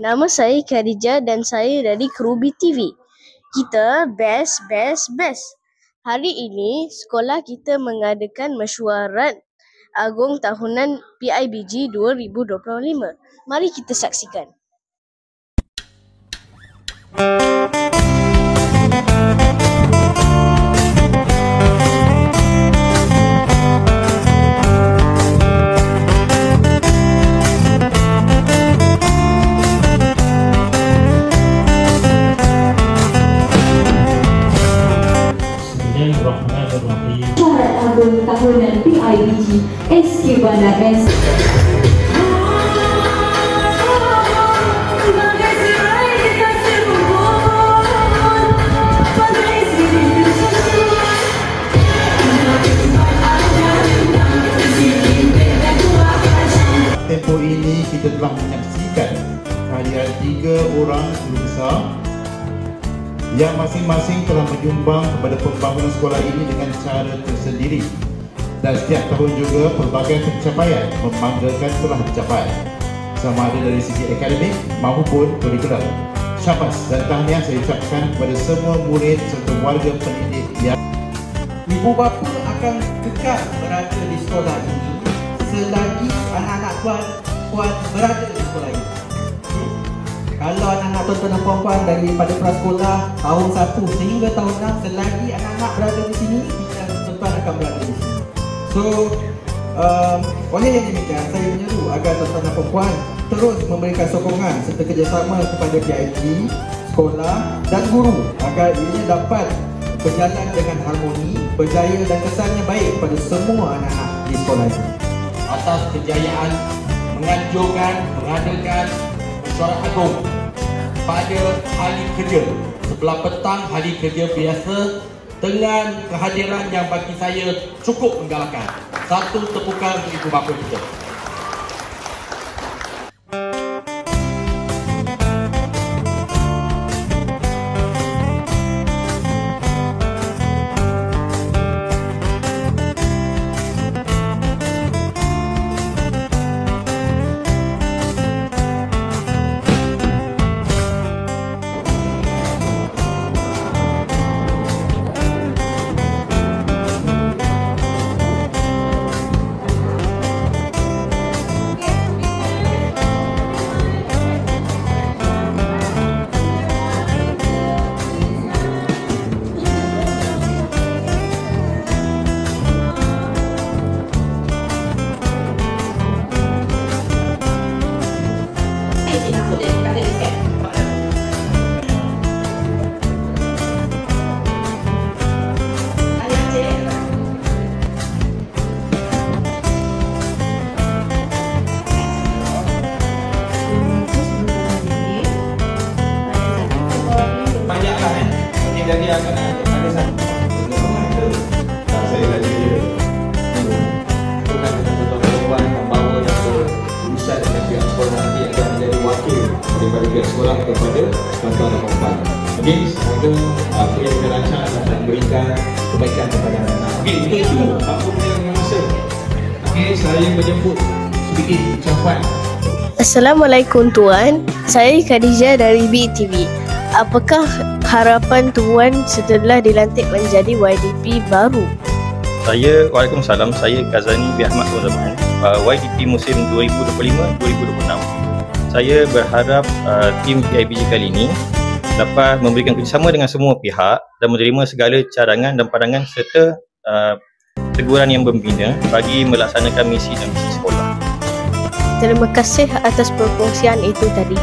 Nama saya Khadijah dan saya dari Kerubi TV. Kita best. Hari ini, sekolah kita mengadakan mesyuarat agung tahunan PIBG 2025. Mari kita saksikan. Mesyuarat agung tahunan PIBG SK Bandar S. Tempoh ini kita telah menyaksikan kehadiran 3 orang guru besar yang masing-masing telah menyumbang kepada pembangunan sekolah ini dengan cara tersendiri, dan setiap tahun juga pelbagai pencapaian membanggakan telah dicapai, sama ada dari segi akademik maupun kurikular. Syabas dan tahniah saya ucapkan kepada semua murid serta warga pendidik yang ibu bapa akan kekal berada di sekolah ini selagi anak-anak puan berada di sekolah ini. Kalau anak-anak tuan-tuan dan puan-puan daripada prasekolah tahun 1 sehingga tahun 6, selagi anak-anak berada di sini, kita tuan-tuan akan berada di sini. So, oleh yang demikian, saya menyeru agar tuan-tuan dan puan-puan terus memberikan sokongan serta kerjasama kepada PIBG, sekolah dan guru agar ianya dapat berjalan dengan harmoni, berjaya dan kesannya baik kepada semua anak-anak di sekolah ini. Atas kejayaan menganjurkan mengadakan mesyuarat agung pada hari kerja sebelah petang hari kerja biasa dengan kehadiran yang bagi saya cukup menggalakkan. Satu tepukan untuk ibu bapa kita. Jadi akan ada satu saya lagi bukan betul-betul perempuan membawa yang berurusan dengan pihak sekolah nanti akan menjadi wakil daripada pihak sekolah kepada tuan-tuan dan puan-puan. Okey, semoga apa yang kita lancar dapat memberikan kebaikan kepada anak-anak. Okey, itu Pak Punya masa. Okey, saya menyebut sedikit ucapan. Assalamualaikum Tuan, saya Khadijah dari BTV. Apakah harapan Tuan setelah dilantik menjadi YDP baru? Waalaikumsalam, saya Kazani bin Ahmad Zaman, YDP musim 2025-2026. Saya berharap tim PIBG kali ini dapat memberikan kerjasama dengan semua pihak dan menerima segala cadangan dan pandangan serta teguran yang membina bagi melaksanakan misi dan misi sekolah. Terima kasih atas perkongsian itu tadi.